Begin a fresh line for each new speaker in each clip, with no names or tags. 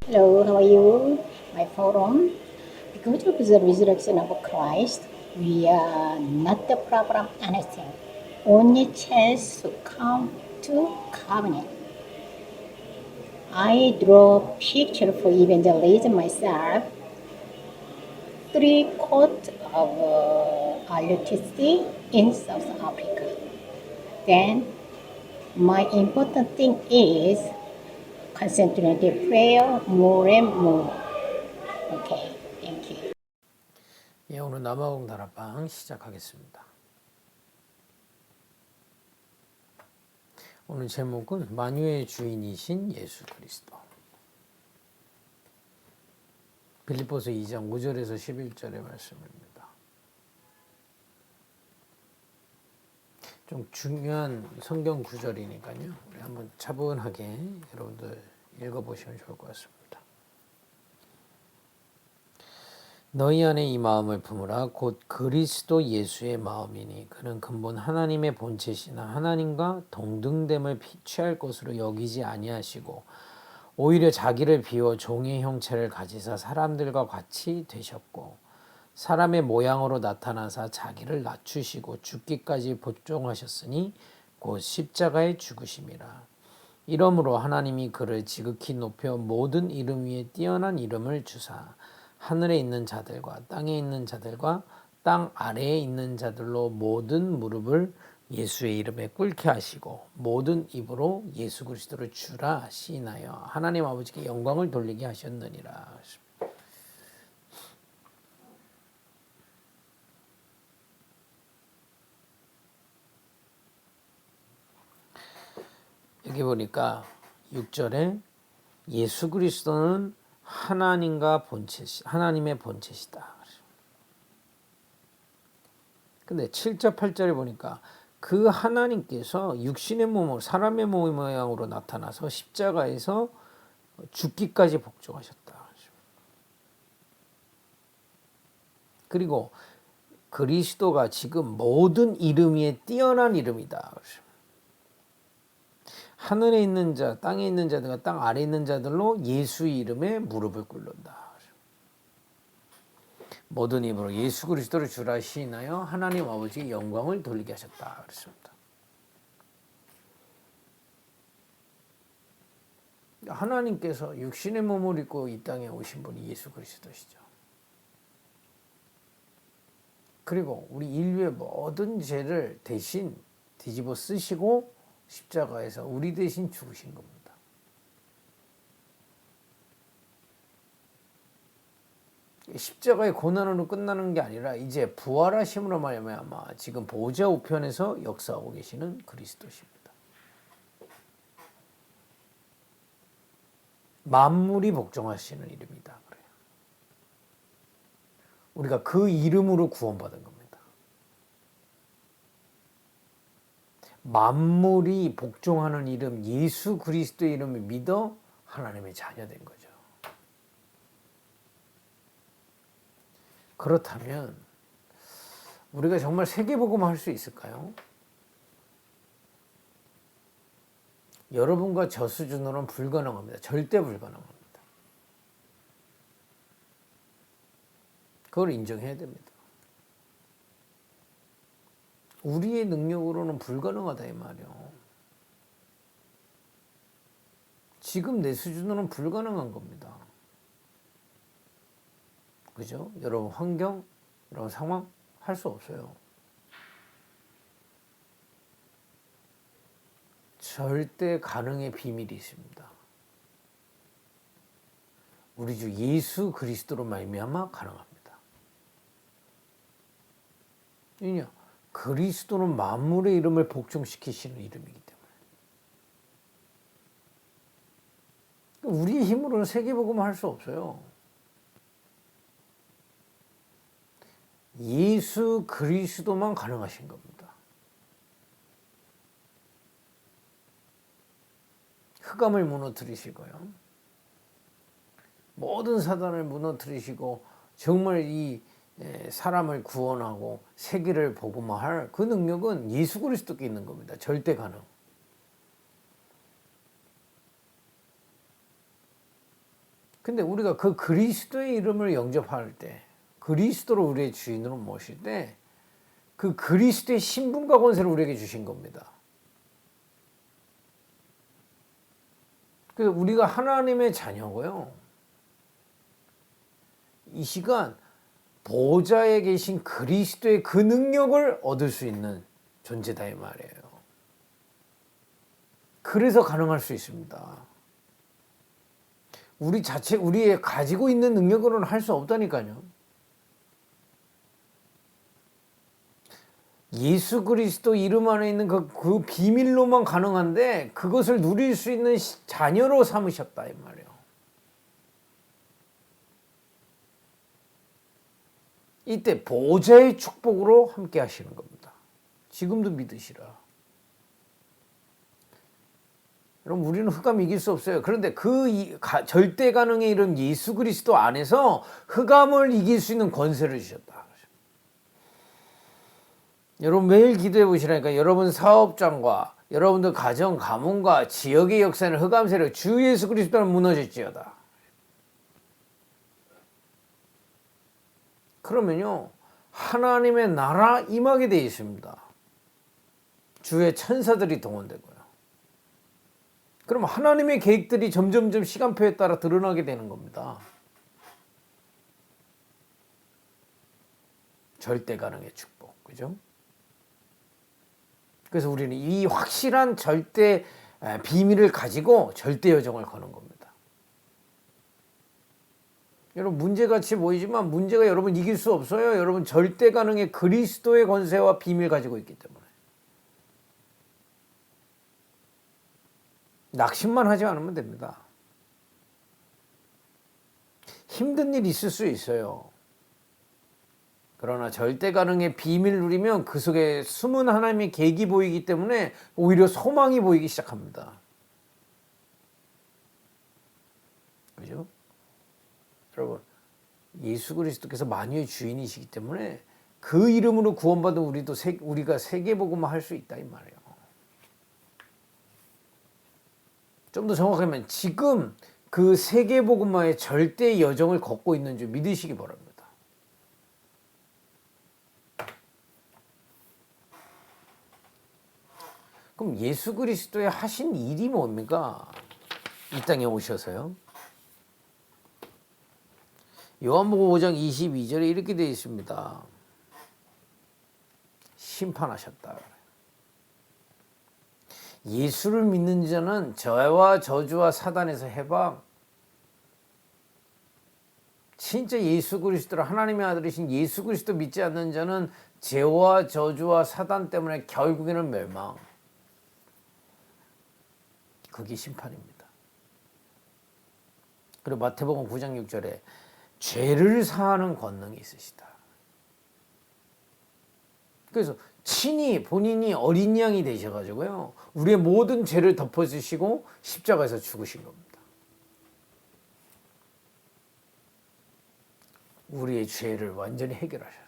Hello, how are you? My forum. Because of the resurrection of Christ, we are not the problem anything. Only chance to come to covenant. I draw picture for evangelism myself. Three court of RUTC in South Africa. Then my important thing is concentrated prayer more and more. Okay, thank you.
예, 오늘 남아공 다락방 시작하겠습니다. 오늘 제목은 만유의 주인이신 예수 그리스도. 빌립보서 2장 5절에서 11절의 말씀입니다. 좀 중요한 성경 구절이니까요. 우리 한번 차분하게 여러분들 읽어보시면 좋을 것 같습니다. 너희 안에 이 마음을 품으라. 곧 그리스도 예수의 마음이니 그는 근본 하나님의 본체시나 하나님과 동등됨을 취할 것으로 여기지 아니하시고 오히려 자기를 비워 종의 형체를 가지사 사람들과 같이 되셨고 사람의 모양으로 나타나사 자기를 낮추시고 죽기까지 복종하셨으니 곧 십자가에 죽으심이라. 이러므로 하나님이 그를 지극히 높여 모든 이름 위에 뛰어난 이름을 주사 하늘에 있는 자들과 땅에 있는 자들과 땅 아래에 있는 자들로 모든 무릎을 예수의 이름에 꿇게 하시고 모든 입으로 예수 그리스도를 주라 시인하여 하나님 아버지께 영광을 돌리게 하셨느니라. 여기 보니까 6절에 예수 그리스도는 하나님의 본체시다. 근데 7절 8절에 보니까 그 하나님께서 육신의 몸으로 사람의 몸 모양으로 나타나서 십자가에서 죽기까지 복종하셨다. 그리고 그리스도가 지금 모든 이름 위에 뛰어난 이름이다. 하늘에 있는 자, 땅에 있는 자들과 땅 아래에 있는 자들로 예수의 이름에 무릎을 꿇는다. 모든 입으로 예수 그리스도를 주라 시인하여 하나님 아버지의 영광을 돌리게 하셨다. 그렇습니다. 하나님께서 육신의 몸을 입고 이 땅에 오신 분이 예수 그리스도시죠. 그리고 우리 인류의 모든 죄를 대신 뒤집어 쓰시고 십자가에서 우리 대신 죽으신 겁니다. 십자가의 고난으로 끝나는 게 아니라 이제 부활하심으로 말미암아 지금 보좌 우편에서 역사하고 계시는 그리스도십니다. 만물이 복종하시는 이름이다. 그래요. 우리가 그 이름으로 구원받은 겁니다. 만물이 복종하는 이름 예수 그리스도의 이름을 믿어 하나님의 자녀된 거죠. 그렇다면 우리가 정말 세계복음 할 수 있을까요? 여러분과 저 수준으로는 불가능합니다. 절대 불가능합니다. 그걸 인정해야 됩니다. 우리의 능력으로는 불가능하다 이 말이요. 지금 내 수준으로는 불가능한 겁니다. 그죠? 여러분 환경, 여러분 상황 할 수 없어요. 절대 가능의 비밀이 있습니다. 우리 주 예수 그리스도로 말미암아 가능합니다. 왜냐? 그리스도는 만물의 이름을 복종시키시는 이름이기 때문에 우리의 힘으로는 세계복음을 할 수 없어요. 예수 그리스도만 가능하신 겁니다. 흑암을 무너뜨리시고요. 모든 사단을 무너뜨리시고 정말 이 사람을 구원하고 세계를 복음화할 그 능력은 예수 그리스도께 있는 겁니다. 절대 가능. 근데 우리가 그 그리스도의 이름을 영접할 때, 그리스도를 우리의 주인으로 모실 때, 그 그리스도의 신분과 권세를 우리에게 주신 겁니다. 그래서 우리가 하나님의 자녀고요. 이 시간 보좌에 계신 그리스도의 그 능력을 얻을 수 있는 존재다 이 말이에요. 그래서 가능할 수 있습니다. 우리의 가지고 있는 능력으로는 할 수 없다니까요. 예수 그리스도 이름 안에 있는 그 비밀로만 가능한데 그것을 누릴 수 있는 자녀로 삼으셨다 이 말이에요. 이때 보좌의 축복으로 함께 하시는 겁니다. 지금도 믿으시라. 여러분 우리는 흑암 이길 수 없어요. 그런데 절대 가능에 이른 예수 그리스도 안에서 흑암을 이길 수 있는 권세를 주셨다. 여러분 매일 기도해 보시라니까. 여러분 사업장과 여러분들 가정 가문과 지역의 역사는 흑암 세력 주 예수 그리스도는 무너질지어다. 그러면요 하나님의 나라 임하게 되어 있습니다. 주의 천사들이 동원되고요. 그럼 하나님의 계획들이 점점점 시간표에 따라 드러나게 되는 겁니다. 절대 가능의 축복, 그죠? 그래서 우리는 이 확실한 절대 비밀을 가지고 절대 여정을 거는 겁니다. 여러분 문제같이 보이지만 문제가 여러분 이길 수 없어요. 여러분 절대 가능의 그리스도의 권세와 비밀 가지고 있기 때문에. 낙심만 하지 않으면 됩니다. 힘든 일 있을 수 있어요. 그러나 절대 가능의 비밀을 누리면 그 속에 숨은 하나님의 계획이 보이기 때문에 오히려 소망이 보이기 시작합니다. 그죠? 여러분 예수 그리스도께서 만유의 주인이시기 때문에 그 이름으로 구원받은 우리가 세계복음을 할 수 있다 이 말이에요. 좀 더 정확하면 지금 그 세계복음화의 절대 여정을 걷고 있는 줄 믿으시기 바랍니다. 그럼 예수 그리스도의 하신 일이 뭡니까? 이 땅에 오셔서요. 요한복음 5장 22절에 이렇게 되어 있습니다. 심판하셨다. 예수를 믿는 자는 죄와 저주와 사단에서 해방. 진짜 예수 그리스도를 하나님의 아들이신 예수 그리스도 믿지 않는 자는 죄와 저주와 사단 때문에 결국에는 멸망. 그게 심판입니다. 그리고 마태복음 9장 6절에 죄를 사하는 권능이 있으시다. 그래서 친히 본인이 어린 양이 되셔가지고요 우리의 모든 죄를 덮어주시고 십자가에서 죽으신 겁니다. 우리의 죄를 완전히 해결하셨어요.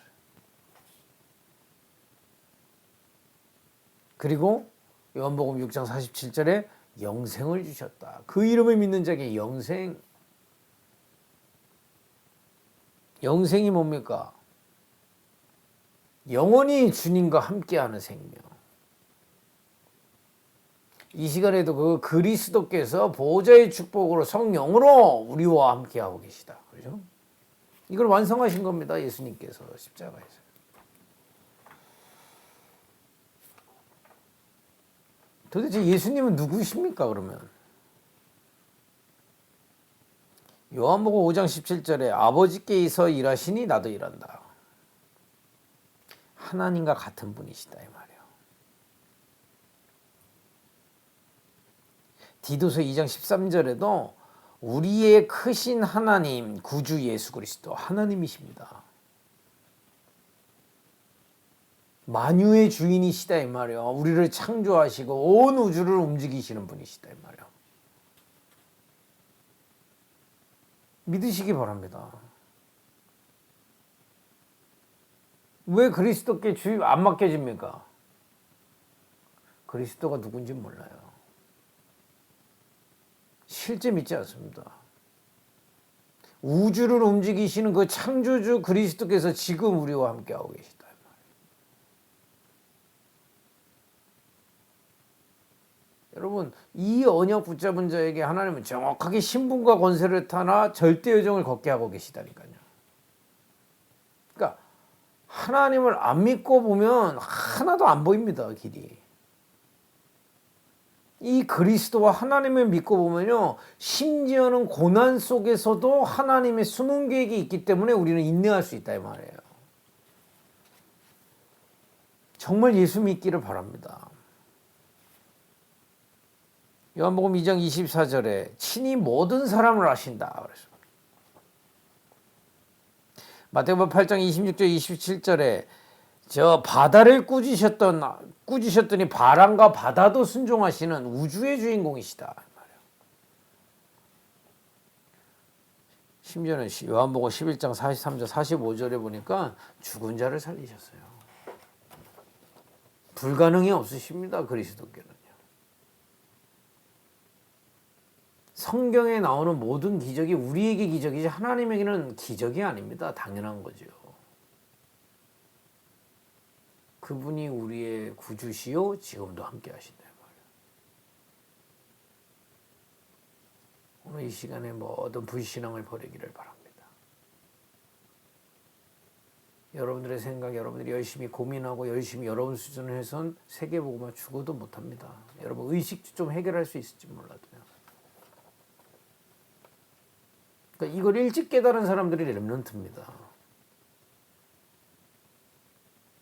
그리고 요한복음 6장 47절에 영생을 주셨다. 그 이름을 믿는 자에게 영생. 영생이 뭡니까? 영원히 주님과 함께하는 생명. 이 시간에도 그 그리스도께서 보좌의 축복으로 성령으로 우리와 함께하고 계시다. 그렇죠? 이걸 완성하신 겁니다. 예수님께서 십자가에서. 도대체 예수님은 누구십니까 그러면? 요한복음 5장 17절에 아버지께서 일하시니 나도 일한다. 하나님과 같은 분이시다 이 말이에요. 디도서 2장 13절에도 우리의 크신 하나님 구주 예수 그리스도 하나님이십니다. 만유의 주인이시다 이 말이에요. 우리를 창조하시고 온 우주를 움직이시는 분이시다 이 말이에요. 믿으시기 바랍니다. 왜 그리스도께 주의 안 맡겨집니까? 그리스도가 누군지 몰라요. 실제 믿지 않습니다. 우주를 움직이시는 그 창조주 그리스도께서 지금 우리와 함께하고 계시다. 여러분, 이 언약 붙잡은 자에게 하나님은 정확하게 신분과 권세를 타나 절대 여정을 걷게 하고 계시다니까요. 그러니까 하나님을 안 믿고 보면 하나도 안 보입니다, 길이. 이 그리스도와 하나님을 믿고 보면요, 심지어는 고난 속에서도 하나님의 숨은 계획이 있기 때문에 우리는 인내할 수 있다 이 말이에요. 정말 예수 믿기를 바랍니다. 요한복음 2장 24절에 친히 모든 사람을 아신다 그랬어. 마태복음 8장 26절 27절에 저 바다를 꾸짖으셨더니 바람과 바다도 순종하시는 우주의 주인공이시다. 심지어는 요한복음 11장 43절 45절에 보니까 죽은 자를 살리셨어요. 불가능이 없으십니다, 그리스도께는요. 성경에 나오는 모든 기적이 우리에게 기적이지 하나님에게는 기적이 아닙니다. 당연한 거죠. 그분이 우리의 구주시요 지금도 함께 하신다 말이에요. 오늘 이 시간에 모든 불신앙을 버리기를 바랍니다. 여러분들의 생각, 여러분들이 열심히 고민하고 열심히 여러분 수준을 해선 세계복음화 죽어도 못합니다. 여러분 의식 좀 해결할 수 있을지 몰라도요. 그러니까 이걸 일찍 깨달은 사람들이 렘넌트입니다.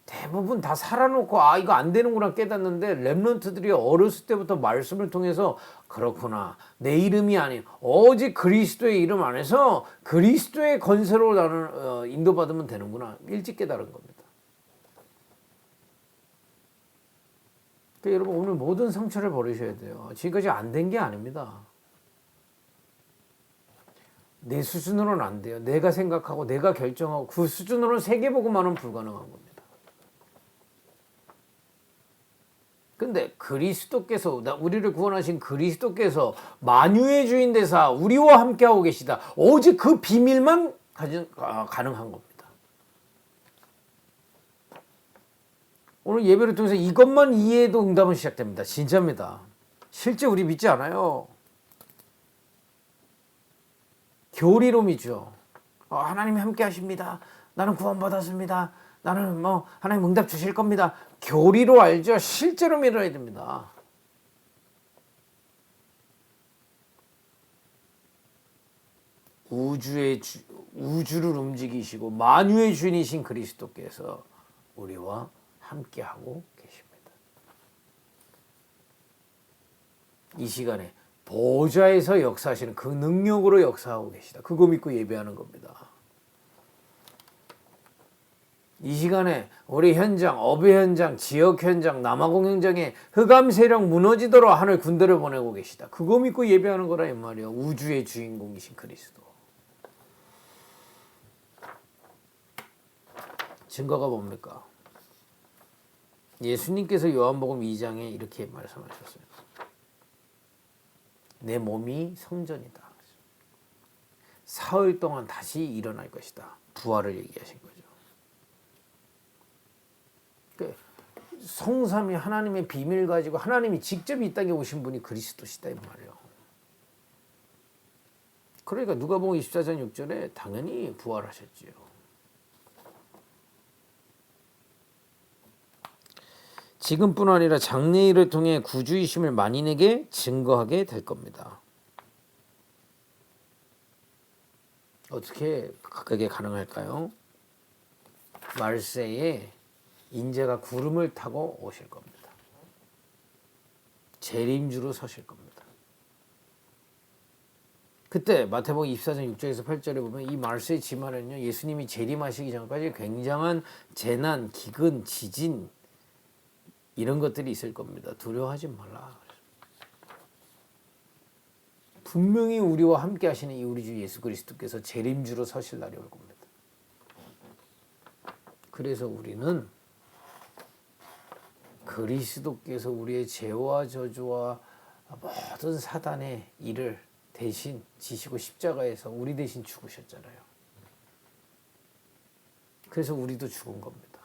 대부분 다 살아놓고 아 이거 안 되는구나 깨닫는데 렘넌트들이 어렸을 때부터 말씀을 통해서 그렇구나 내 이름이 아닌 오직 그리스도의 이름 안에서 그리스도의 건세로 나는 인도받으면 되는구나 일찍 깨달은 겁니다. 그러니까 여러분 오늘 모든 상처를 버리셔야 돼요. 지금까지 안 된 게 아닙니다. 내 수준으로는 안 돼요. 내가 생각하고 내가 결정하고 그 수준으로는 세계복음화는 불가능한 겁니다. 근데 그리스도께서 우리를 구원하신 그리스도께서 만유의 주인 되사 우리와 함께하고 계시다. 오직 그 비밀만 가능한 겁니다. 오늘 예배를 통해서 이것만 이해해도 응답은 시작됩니다. 진짜입니다. 실제 우리 믿지 않아요. 교리로 믿죠. 하나님이 함께 하십니다. 나는 구원받았습니다. 나는 하나님 응답 주실 겁니다. 교리로 알죠. 실제로 믿어야 됩니다. 우주를 움직이시고 만유의 주인이신 그리스도께서 우리와 함께하고 계십니다. 이 시간에 보좌에서 역사하시는 그 능력으로 역사하고 계시다. 그거 믿고 예배하는 겁니다. 이 시간에 우리 현장, 업의 현장, 지역 현장, 남아공 현장에 흑암 세력 무너지도록 하늘 군대를 보내고 계시다. 그거 믿고 예배하는 거라 이 말이에요. 우주의 주인공이신 그리스도. 증거가 뭡니까? 예수님께서 요한복음 2장에 이렇게 말씀하셨어요. 내 몸이 성전이다. 사흘 동안 다시 일어날 것이다. 부활을 얘기하신 거죠. 성삼위 하나님의 비밀 가지고 하나님이 직접 이 땅에 오신 분이 그리스도시다 이 말이에요. 그러니까 누가복음 24장 6절에 당연히 부활하셨지요. 지금뿐 아니라 장래일을 통해 구주이심을 만인에게 증거하게 될 겁니다. 어떻게 그게 가능할까요? 말세에 인자가 구름을 타고 오실 겁니다. 재림주로 서실 겁니다. 그때 마태복음 24장 6절에서 8절에 보면 이 말세의 지말에는요, 예수님이 재림하시기 전까지 굉장한 재난, 기근, 지진 이런 것들이 있을 겁니다. 두려워하지 말라. 분명히 우리와 함께 하시는 이 우리 주 예수 그리스도께서 재림주로 서실 날이 올 겁니다. 그래서 우리는 그리스도께서 우리의 죄와 저주와 모든 사단의 일을 대신 지시고 십자가에서 우리 대신 죽으셨잖아요. 그래서 우리도 죽은 겁니다.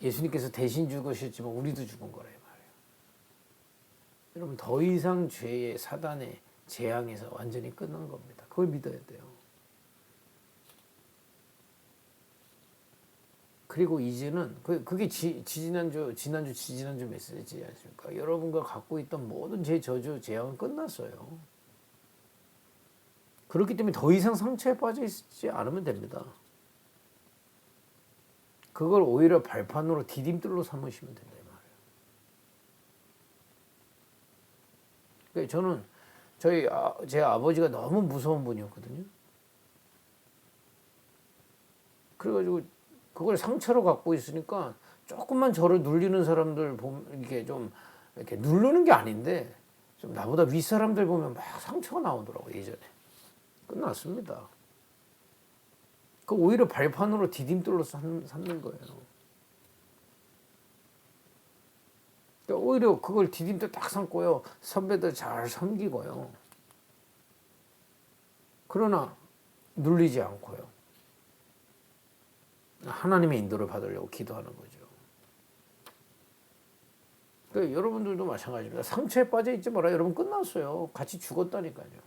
예수님께서 대신 죽으셨지만 우리도 죽은 거래요. 여러분 더 이상 죄의 사단의 재앙에서 완전히 끝난 겁니다. 그걸 믿어야 돼요. 그리고 이제는 그게 지난주 메시지 아닙니까? 여러분과 갖고 있던 모든 제 저주 재앙은 끝났어요. 그렇기 때문에 더 이상 상처에 빠져 있지 않으면 됩니다. 그걸 오히려 발판으로 디딤돌로 삼으시면 된다 이 말이에요. 그러니까 저는 제 아버지가 너무 무서운 분이었거든요. 그래가지고 그걸 상처로 갖고 있으니까 조금만 저를 눌리는 사람들 보면 이게 좀 이렇게 누르는 게 아닌데 좀 나보다 윗사람들 보면 막 상처가 나오더라고 예전에. 끝났습니다. 그 오히려 발판으로 디딤돌로 삼는 거예요. 그러니까 오히려 그걸 디딤돌 딱 삼고요. 선배들 잘 섬기고요. 그러나 눌리지 않고요. 하나님의 인도를 받으려고 기도하는 거죠. 그러니까 여러분들도 마찬가지입니다. 상처에 빠져 있지 마라. 여러분 끝났어요. 같이 죽었다니까요.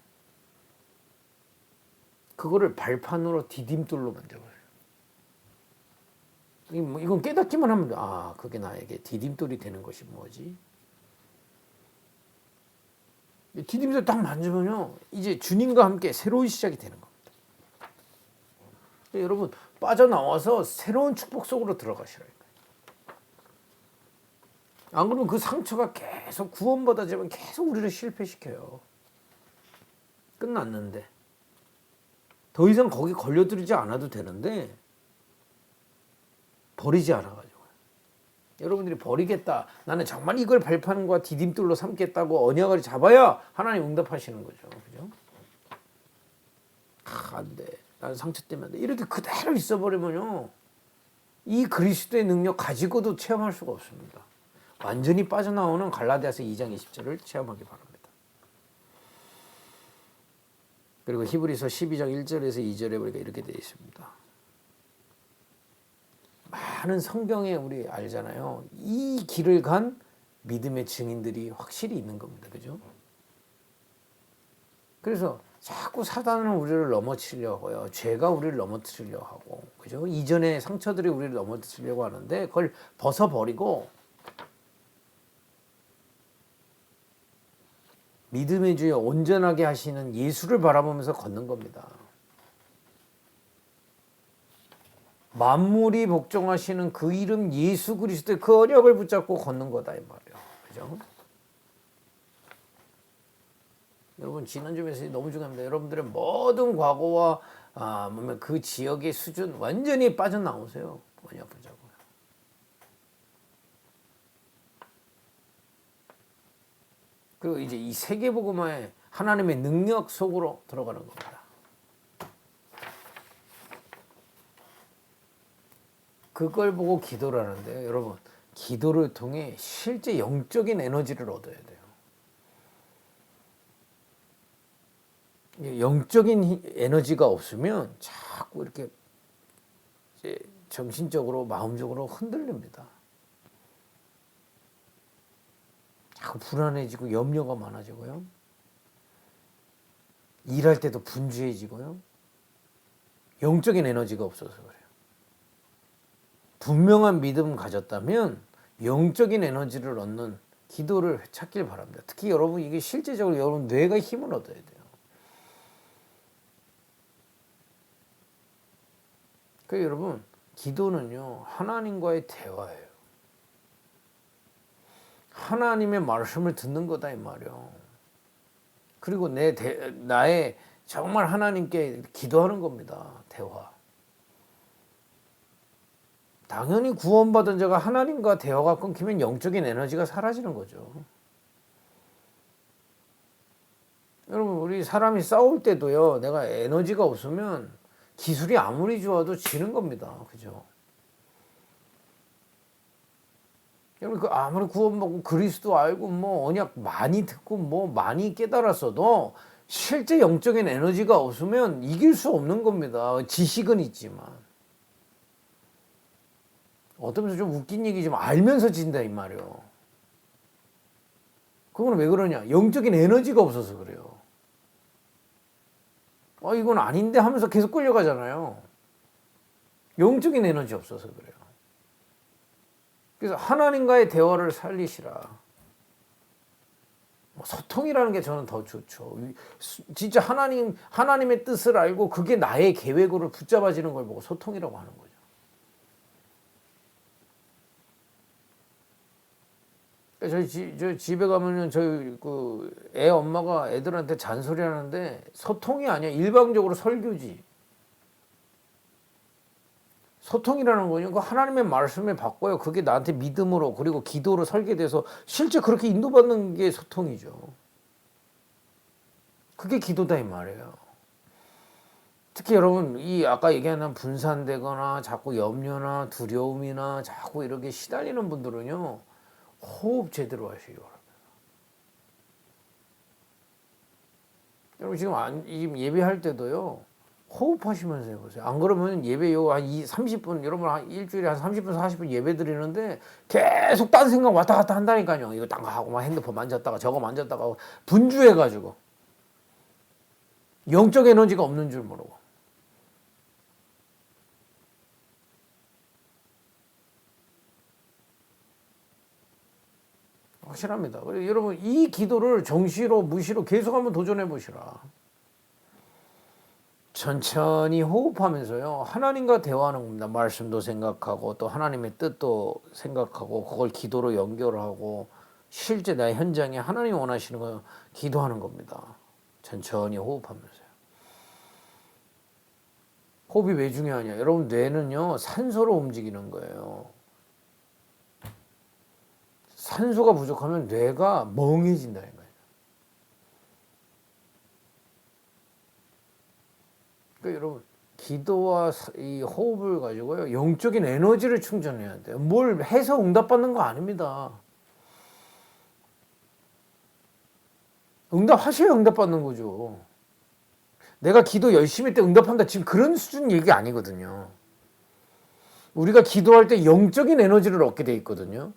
그거를 발판으로 디딤돌로 만들어요. 이건 깨닫기만 하면 그게 나에게 디딤돌이 되는 것이 뭐지? 디딤돌 딱 만지면요, 이제 주님과 함께 새로운 시작이 되는 겁니다. 여러분 빠져나와서 새로운 축복 속으로 들어가시라니까요. 안 그러면 그 상처가 계속 구원받아지면 계속 우리를 실패시켜요. 끝났는데. 더 이상 거기 걸려들지 않아도 되는데 버리지 않아가지고 여러분들이 버리겠다, 나는 정말 이걸 발판과 디딤돌로 삼겠다고 언약을 잡아야 하나님 응답하시는 거죠. 그죠? 안 돼, 나는 상처 때문에 안 돼, 이렇게 그대로 있어버리면요 이 그리스도의 능력 가지고도 체험할 수가 없습니다. 완전히 빠져나오는 갈라디아서 2장 20절을 체험하기 바랍니다. 그리고 히브리서 12장 1절에서 2절에 보니까 이렇게 되어 있습니다. 많은 성경에 우리 알잖아요. 이 길을 간 믿음의 증인들이 확실히 있는 겁니다. 그죠? 그래서 자꾸 사단은 우리를 넘어치려고 하고요. 죄가 우리를 넘어뜨리려고 하고, 그죠? 이전의 상처들이 우리를 넘어뜨리려고 하는데 그걸 벗어버리고 믿음의 주에 온전하게 하시는 예수를 바라보면서 걷는 겁니다. 만물이 복종하시는 그 이름 예수 그리스도의 그 언약을 붙잡고 걷는 거다 이 말이에요. 그죠? 여러분 지난주 메시지 너무 중요합니다. 여러분들의 모든 과거와 그 지역의 수준 완전히 빠져나오세요. 언약 붙잡고. 그리고 이제 이 세계복음화의 하나님의 능력 속으로 들어가는 겁니다. 그걸 보고 기도를 하는데요. 여러분, 기도를 통해 실제 영적인 에너지를 얻어야 돼요. 영적인 에너지가 없으면 자꾸 이렇게 이제 정신적으로, 마음적으로 흔들립니다. 자꾸 불안해지고 염려가 많아지고요. 일할 때도 분주해지고요. 영적인 에너지가 없어서 그래요. 분명한 믿음 가졌다면 영적인 에너지를 얻는 기도를 찾길 바랍니다. 특히 여러분 이게 실제적으로 여러분 뇌가 힘을 얻어야 돼요. 그러니까 여러분 기도는요 하나님과의 대화예요. 하나님의 말씀을 듣는 거다 이 말이요. 그리고 나의 정말 하나님께 기도하는 겁니다. 대화. 당연히 구원받은 자가 하나님과 대화가 끊기면 영적인 에너지가 사라지는 거죠. 여러분 우리 사람이 싸울 때도요. 내가 에너지가 없으면 기술이 아무리 좋아도 지는 겁니다. 그죠? 여러분 아무리 구원받고 그리스도 알고 뭐 언약 많이 듣고 뭐 많이 깨달았어도 실제 영적인 에너지가 없으면 이길 수 없는 겁니다. 지식은 있지만. 어쩌면서 좀 웃긴 얘기지만 알면서 진다 이 말이에요. 그건 왜 그러냐? 영적인 에너지가 없어서 그래요. 이건 아닌데 하면서 계속 끌려가잖아요. 영적인 에너지 없어서 그래요. 그래서 하나님과의 대화를 살리시라. 소통이라는 게 저는 더 좋죠. 진짜 하나님의 뜻을 알고 그게 나의 계획으로 붙잡아지는 걸 보고 소통이라고 하는 거죠. 저희 집에 가면은 저희 애 엄마가 애들한테 잔소리 하는데 소통이 아니야. 일방적으로 설교지. 소통이라는 거는 그 하나님의 말씀을 바꿔요. 그게 나한테 믿음으로 그리고 기도로 설계돼서 실제 그렇게 인도받는 게 소통이죠. 그게 기도다 이 말이에요. 특히 여러분 이 아까 얘기하는 분산되거나 자꾸 염려나 두려움이나 자꾸 이렇게 시달리는 분들은요. 호흡 제대로 하시기 바랍니다. 여러분 지금 예배할 때도요. 호흡하시면서 해보세요. 안 그러면 예배 한 30분, 여러분 한 일주일에 한 30분, 40분 예배 드리는데 계속 딴 생각 왔다 갔다 한다니까요. 이거 딴 거 하고 막 핸드폰 만졌다가 저거 만졌다가 분주해가지고 영적 에너지가 없는 줄 모르고. 확실합니다. 여러분 이 기도를 정시로 무시로 계속 한번 도전해 보시라. 천천히 호흡하면서요. 하나님과 대화하는 겁니다. 말씀도 생각하고 또 하나님의 뜻도 생각하고 그걸 기도로 연결하고 실제 나의 현장에 하나님이 원하시는 거 기도하는 겁니다. 천천히 호흡하면서요. 호흡이 왜 중요하냐? 여러분 뇌는요. 산소로 움직이는 거예요. 산소가 부족하면 뇌가 멍해진다는 거예요. 그러니까 여러분 기도와 이 호흡을 가지고요 영적인 에너지를 충전해야 돼요. 뭘 해서 응답받는 거 아닙니다. 응답하셔야 응답받는 거죠. 내가 기도 열심히 할 때 응답한다 지금 그런 수준 얘기 아니거든요. 우리가 기도할 때 영적인 에너지를 얻게 돼 있거든요.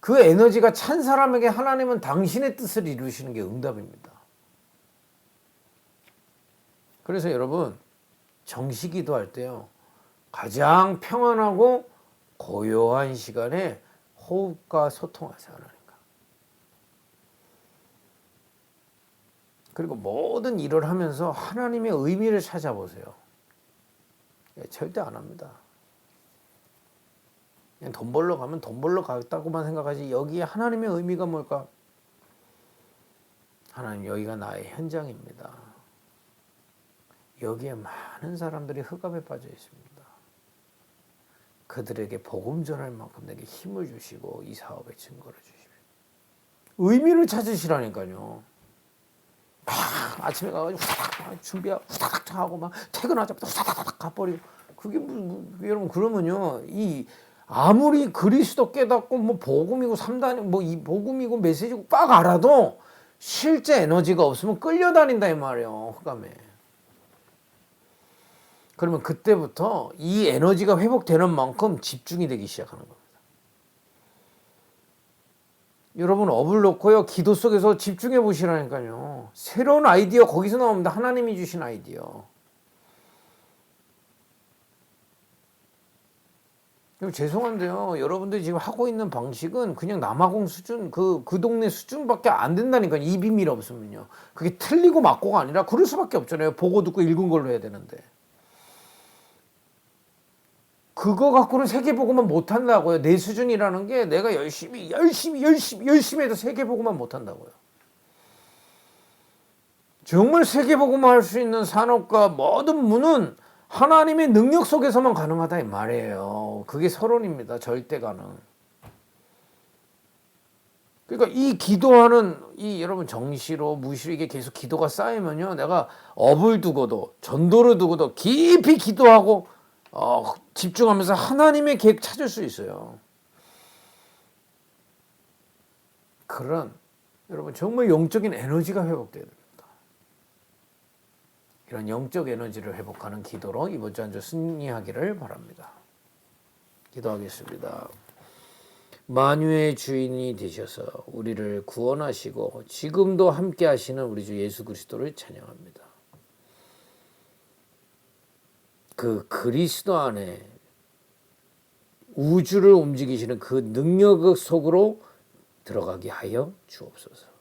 그 에너지가 찬 사람에게 하나님은 당신의 뜻을 이루시는 게 응답입니다. 그래서 여러분 정시 기도할 때요. 가장 평안하고 고요한 시간에 호흡과 소통하세요. 하나님과. 그리고 모든 일을 하면서 하나님의 의미를 찾아보세요. 절대 안 합니다. 그냥 돈 벌러 가면 돈 벌러 갔다고만 생각하지 여기에 하나님의 의미가 뭘까? 하나님 여기가 나의 현장입니다. 여기에 많은 사람들이 흑암에 빠져 있습니다. 그들에게 복음 전할 만큼 내게 힘을 주시고 이 사업에 증거를 주십시오. 의미를 찾으시라니까요. 아침에 가가지고 후다닥 준비하고 후다닥 하고 막 퇴근하자마자 후다닥 가버리고 그게 여러분 그러면요 이 아무리 그리스도 깨닫고 뭐 복음이고 3단 뭐 이 복음이고 메시지고 꽉 알아도 실제 에너지가 없으면 끌려다닌다 이 말이에요. 흑암에. 그러면 그때부터 이 에너지가 회복되는 만큼 집중이 되기 시작하는 겁니다. 여러분 업을 놓고요. 기도 속에서 집중해 보시라니까요. 새로운 아이디어 거기서 나옵니다. 하나님이 주신 아이디어. 죄송한데요. 여러분들이 지금 하고 있는 방식은 그냥 남아공 수준, 그 동네 수준밖에 안 된다니까요. 이 비밀 없으면요. 그게 틀리고 맞고가 아니라 그럴 수밖에 없잖아요. 보고 듣고 읽은 걸로 해야 되는데. 그거 갖고는 세계보고만 못한다고요. 내 수준이라는 게 내가 열심히 해도 세계보고만 못한다고요. 정말 세계보고만 할 수 있는 산업과 모든 문은 하나님의 능력 속에서만 가능하다 이 말이에요. 그게 서론입니다. 절대 가능. 그러니까 이 기도하는 이 여러분 정시로 무시로 이게 계속 기도가 쌓이면요. 내가 업을 두고도 전도를 두고도 깊이 기도하고 집중하면서 하나님의 계획 찾을 수 있어요. 그런 여러분 정말 영적인 에너지가 회복돼야 됩니다. 이런 영적 에너지를 회복하는 기도로 이번 주 한 주 승리하기를 바랍니다. 기도하겠습니다. 만유의 주인이 되셔서 우리를 구원하시고 지금도 함께 하시는 우리 주 예수 그리스도를 찬양합니다. 그 그리스도 안에 우주를 움직이시는 그 능력 속으로 들어가게 하여 주옵소서.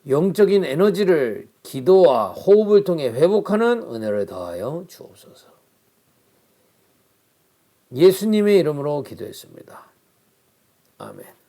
영적인 에너지를 기도와 호흡을 통해 회복하는 은혜를 더하여 주옵소서. 예수님의 이름으로 기도했습니다. 아멘.